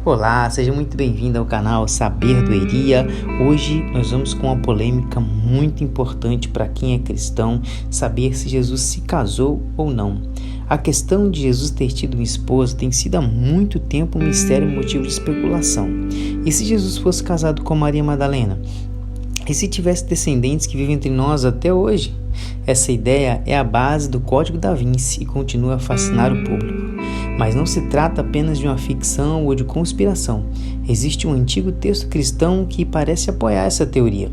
Olá, seja muito bem-vindo ao canal Saber Doeria. Hoje nós vamos com uma polêmica muito importante para quem é cristão, saber se Jesus se casou ou não. A questão de Jesus ter tido uma esposa tem sido há muito tempo um mistério e motivo de especulação. E se Jesus fosse casado com Maria Madalena? E se tivesse descendentes que vivem entre nós até hoje? Essa ideia é a base do Código da Vinci e continua a fascinar o público. Mas não se trata apenas de uma ficção ou de conspiração. Existe um antigo texto cristão que parece apoiar essa teoria,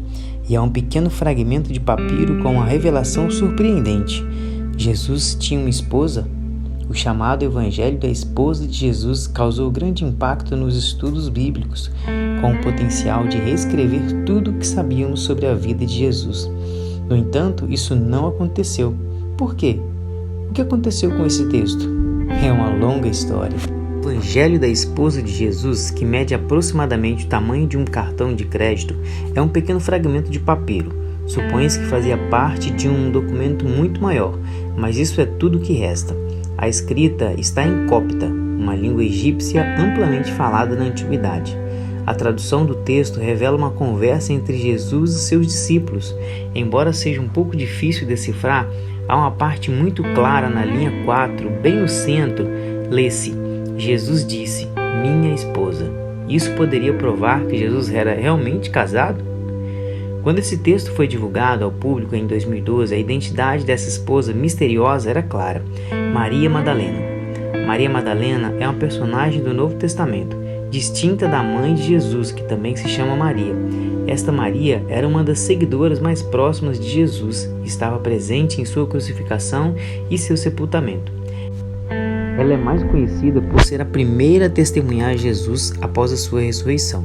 e é um pequeno fragmento de papiro com uma revelação surpreendente. Jesus tinha uma esposa? O chamado Evangelho da Esposa de Jesus causou grande impacto nos estudos bíblicos, com o potencial de reescrever tudo o que sabíamos sobre a vida de Jesus. No entanto, isso não aconteceu. Por quê? O que aconteceu com esse texto? É uma longa história. O Evangelho da Esposa de Jesus, que mede aproximadamente o tamanho de um cartão de crédito, é um pequeno fragmento de papiro. Supõe-se que fazia parte de um documento muito maior, mas isso é tudo o que resta. A escrita está em copta, uma língua egípcia amplamente falada na antiguidade. A tradução do texto revela uma conversa entre Jesus e seus discípulos. Embora seja um pouco difícil decifrar, há uma parte muito clara na linha 4, bem no centro, lê-se: Jesus disse, minha esposa. Isso poderia provar que Jesus era realmente casado? Quando esse texto foi divulgado ao público em 2012, a identidade dessa esposa misteriosa era clara: Maria Madalena. Maria Madalena é uma personagem do Novo Testamento, distinta da mãe de Jesus, que também se chama Maria. Esta Maria era uma das seguidoras mais próximas de Jesus e estava presente em sua crucificação e seu sepultamento. Ela é mais conhecida por ser a primeira a testemunhar Jesus após a sua ressurreição.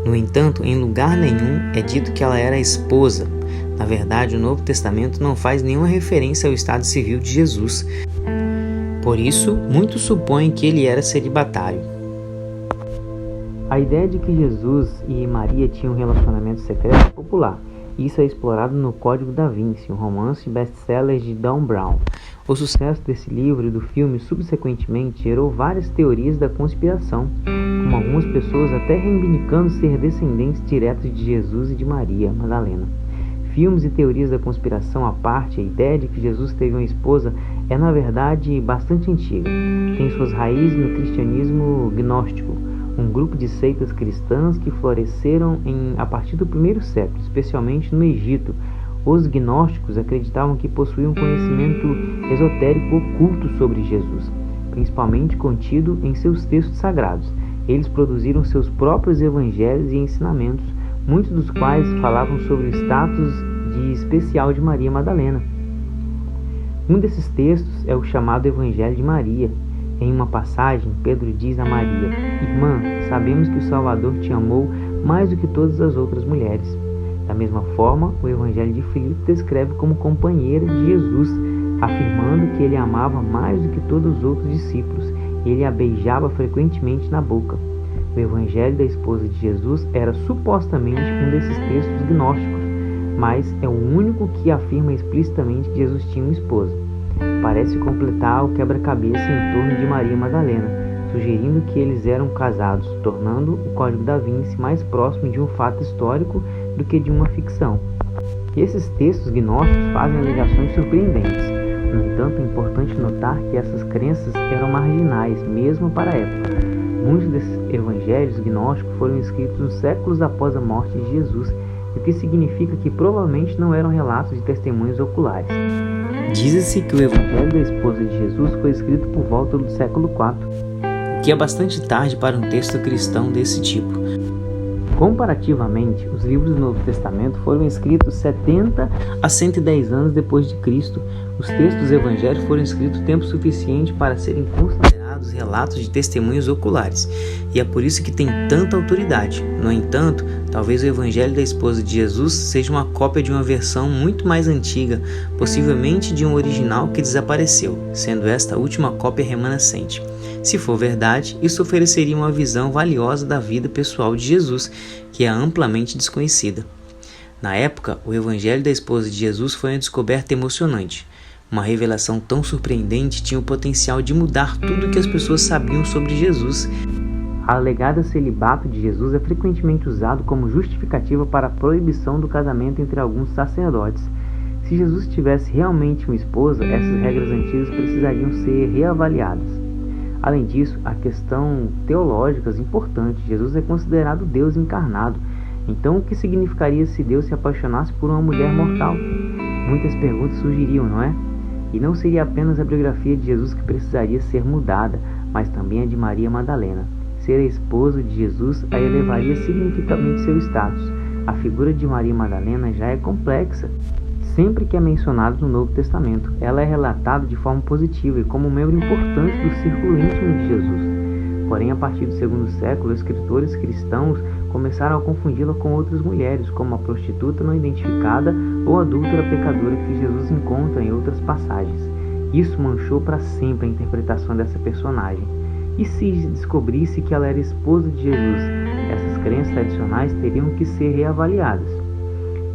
No entanto, em lugar nenhum é dito que ela era a esposa. Na verdade, o Novo Testamento não faz nenhuma referência ao estado civil de Jesus. Por isso, muitos supõem que ele era celibatário. A ideia de que Jesus e Maria tinham um relacionamento secreto é popular. Isso é explorado no Código da Vinci, um romance best-seller de Dan Brown. O sucesso desse livro e do filme subsequentemente gerou várias teorias da conspiração, com algumas pessoas até reivindicando ser descendentes diretos de Jesus e de Maria Madalena. Filmes e teorias da conspiração à parte, a ideia de que Jesus teve uma esposa é na verdade bastante antiga. Tem suas raízes no cristianismo gnóstico, um grupo de seitas cristãs que floresceram a partir do primeiro século, especialmente no Egito. Os gnósticos acreditavam que possuíam conhecimento esotérico oculto sobre Jesus, principalmente contido em seus textos sagrados. Eles produziram seus próprios evangelhos e ensinamentos, muitos dos quais falavam sobre o status especial de Maria Madalena. Um desses textos é o chamado Evangelho de Maria. Em uma passagem, Pedro diz a Maria: Irmã, sabemos que o Salvador te amou mais do que todas as outras mulheres. Da mesma forma, o Evangelho de Filipe descreve como companheira de Jesus, afirmando que ele a amava mais do que todos os outros discípulos. Ele a beijava frequentemente na boca. O Evangelho da Esposa de Jesus era supostamente um desses textos gnósticos, mas é o único que afirma explicitamente que Jesus tinha uma esposa. Parece completar o quebra-cabeça em torno de Maria Madalena, sugerindo que eles eram casados, tornando o Código da Vinci mais próximo de um fato histórico do que de uma ficção. Esses textos gnósticos fazem alegações surpreendentes. No entanto, é importante notar que essas crenças eram marginais, mesmo para a época. Muitos desses evangelhos gnósticos foram escritos uns séculos após a morte de Jesus, o que significa que provavelmente não eram relatos de testemunhos oculares. Diz-se que o Evangelho da Esposa de Jesus foi escrito por volta do século IV, o que é bastante tarde para um texto cristão desse tipo. Comparativamente, os livros do Novo Testamento foram escritos 70 a 110 anos depois de Cristo. Os textos dos Evangelhos foram escritos tempo suficiente para serem considerados relatos de testemunhos oculares, e é por isso que tem tanta autoridade. No entanto, talvez o Evangelho da Esposa de Jesus seja uma cópia de uma versão muito mais antiga, possivelmente de um original que desapareceu, sendo esta a última cópia remanescente. Se for verdade, isso ofereceria uma visão valiosa da vida pessoal de Jesus, que é amplamente desconhecida. Na época, o Evangelho da Esposa de Jesus foi uma descoberta emocionante. Uma revelação tão surpreendente tinha o potencial de mudar tudo o que as pessoas sabiam sobre Jesus. O alegado celibato de Jesus é frequentemente usado como justificativa para a proibição do casamento entre alguns sacerdotes. Se Jesus tivesse realmente uma esposa, essas regras antigas precisariam ser reavaliadas. Além disso, a questão teológica é importante. Jesus é considerado Deus encarnado. Então, o que significaria se Deus se apaixonasse por uma mulher mortal? Muitas perguntas surgiriam, não é? E não seria apenas a biografia de Jesus que precisaria ser mudada, mas também a de Maria Madalena. Ser a esposa de Jesus a elevaria significativamente seu status. A figura de Maria Madalena já é complexa. Sempre que é mencionada no Novo Testamento, ela é relatada de forma positiva e como um membro importante do círculo íntimo de Jesus. Porém, a partir do segundo século, os escritores cristãos começaram a confundi-la com outras mulheres, como a prostituta não identificada ou a adúltera pecadora que Jesus encontra em outras passagens. Isso manchou para sempre a interpretação dessa personagem. E se descobrisse que ela era esposa de Jesus, essas crenças tradicionais teriam que ser reavaliadas.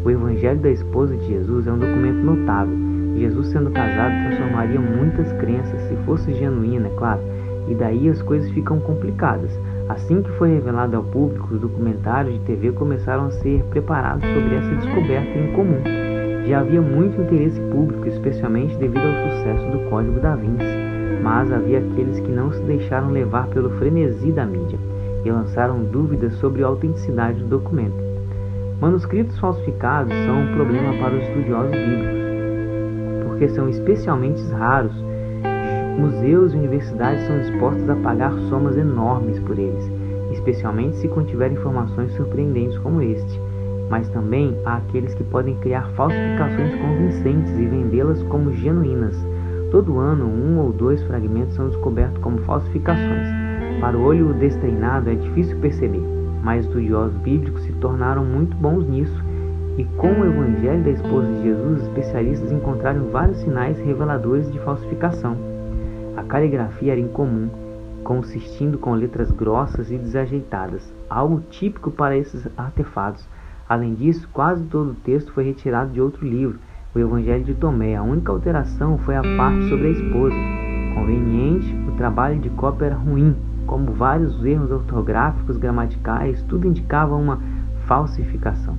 O Evangelho da esposa de Jesus é um documento notável. Jesus sendo casado transformaria muitas crenças, se fosse genuína, é claro, e daí as coisas ficam complicadas. Assim que foi revelado ao público, os documentários de TV começaram a ser preparados sobre essa descoberta incomum. Já havia muito interesse público, especialmente devido ao sucesso do Código da Vinci, mas havia aqueles que não se deixaram levar pelo frenesi da mídia e lançaram dúvidas sobre a autenticidade do documento. Manuscritos falsificados são um problema para os estudiosos bíblicos, porque são especialmente raros. Museus e universidades são dispostos a pagar somas enormes por eles, especialmente se contiver informações surpreendentes como este. Mas também há aqueles que podem criar falsificações convincentes e vendê-las como genuínas. Todo ano, 1 ou 2 fragmentos são descobertos como falsificações. Para o olho destreinado é difícil perceber, mas estudiosos bíblicos se tornaram muito bons nisso, e com o Evangelho da esposa de Jesus, especialistas encontraram vários sinais reveladores de falsificação. A caligrafia era incomum, consistindo com letras grossas e desajeitadas, algo típico para esses artefatos. Além disso, quase todo o texto foi retirado de outro livro, o Evangelho de Tomé. A única alteração foi a parte sobre a esposa. Conveniente, o trabalho de cópia era ruim, como vários erros ortográficos, gramaticais, tudo indicava uma falsificação.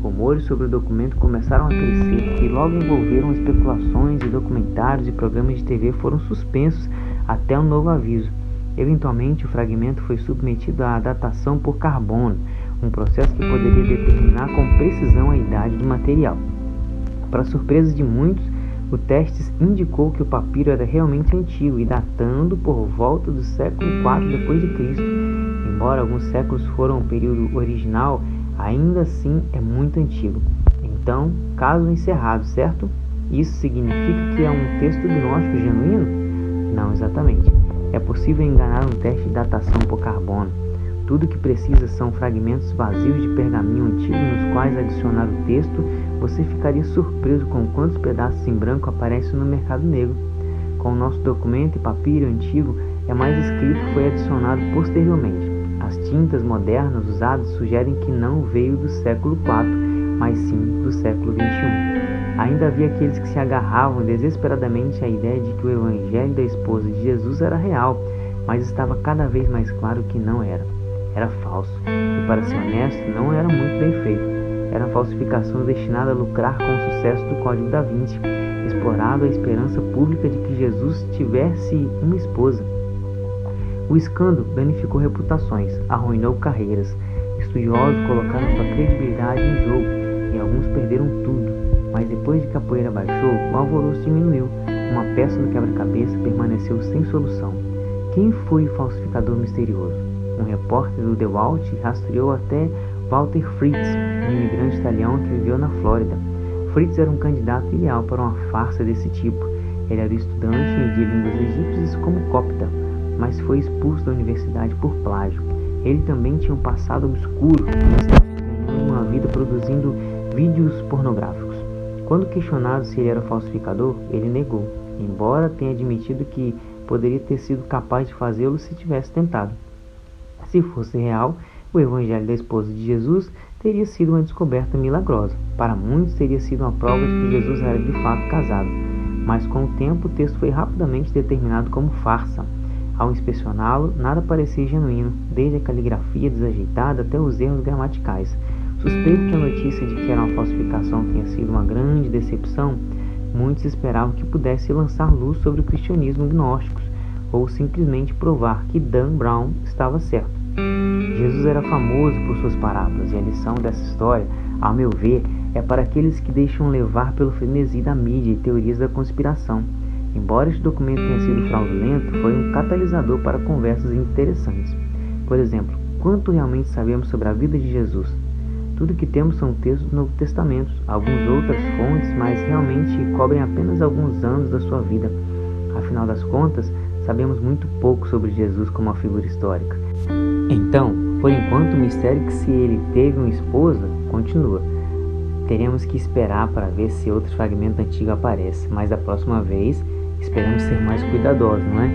Rumores sobre o documento começaram a crescer e logo envolveram especulações, e documentários e programas de TV foram suspensos até um novo aviso. Eventualmente, o fragmento foi submetido à datação por carbono, um processo que poderia determinar com precisão a idade do material. Para surpresa de muitos, o teste indicou que o papiro era realmente antigo e datando por volta do século IV d.C. Embora alguns séculos foram o período original, ainda assim é muito antigo. Então, caso encerrado, certo? Isso significa que é um texto gnóstico genuíno? Não exatamente. É possível enganar um teste de datação por carbono. Tudo o que precisa são fragmentos vazios de pergaminho antigo nos quais adicionar o texto. Você ficaria surpreso com quantos pedaços em branco aparecem no mercado negro. Com o nosso documento e papiro antigo, é mais escrito que foi adicionado posteriormente. As tintas modernas usadas sugerem que não veio do século IV, mas sim do século XXI. Ainda havia aqueles que se agarravam desesperadamente à ideia de que o Evangelho da esposa de Jesus era real, mas estava cada vez mais claro que não era. Era falso, e para ser honesto, não era muito bem feito. Era uma falsificação destinada a lucrar com o sucesso do Código da Vinci, explorado a esperança pública de que Jesus tivesse uma esposa. O escândalo danificou reputações, arruinou carreiras. Estudiosos colocaram sua credibilidade em jogo, e alguns perderam tudo. Mas depois de que a poeira baixou, o alvoroço diminuiu. Uma peça do quebra-cabeça permaneceu sem solução. Quem foi o falsificador misterioso? Um repórter do The Walt rastreou até Walter Fritz, um imigrante italiano que viveu na Flórida. Fritz era um candidato ideal para uma farsa desse tipo. Ele era estudante de línguas egípcias como copta, mas foi expulso da universidade por plágio. Ele também tinha um passado obscuro, mas ganhou uma vida produzindo vídeos pornográficos. Quando questionado se ele era falsificador, ele negou, embora tenha admitido que poderia ter sido capaz de fazê-lo se tivesse tentado. Se fosse real, o Evangelho da esposa de Jesus teria sido uma descoberta milagrosa. Para muitos teria sido uma prova de que Jesus era de fato casado, mas com o tempo o texto foi rapidamente determinado como farsa. Ao inspecioná-lo, nada parecia genuíno, desde a caligrafia desajeitada até os erros gramaticais. Suspeito que a notícia de que era uma falsificação tenha sido uma grande decepção. Muitos esperavam que pudesse lançar luz sobre o cristianismo gnósticos, ou simplesmente provar que Dan Brown estava certo. Jesus era famoso por suas parábolas, e a lição dessa história, ao meu ver, é para aqueles que deixam levar pelo frenesi da mídia e teorias da conspiração. Embora este documento tenha sido fraudulento, foi um catalisador para conversas interessantes. Por exemplo, quanto realmente sabemos sobre a vida de Jesus? Tudo que temos são textos do Novo Testamento, algumas outras fontes, mas realmente cobrem apenas alguns anos da sua vida. Afinal das contas, sabemos muito pouco sobre Jesus como uma figura histórica. Então, por enquanto, o mistério que se ele teve uma esposa continua. Teremos que esperar para ver se outro fragmento antigo aparece, mas da próxima vez esperamos ser mais cuidadosos, não é?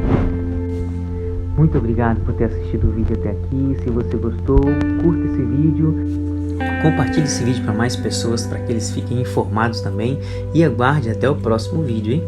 Muito obrigado por ter assistido o vídeo até aqui. Se você gostou, curta esse vídeo. Compartilhe esse vídeo para mais pessoas, para que eles fiquem informados também. E aguarde até o próximo vídeo, hein?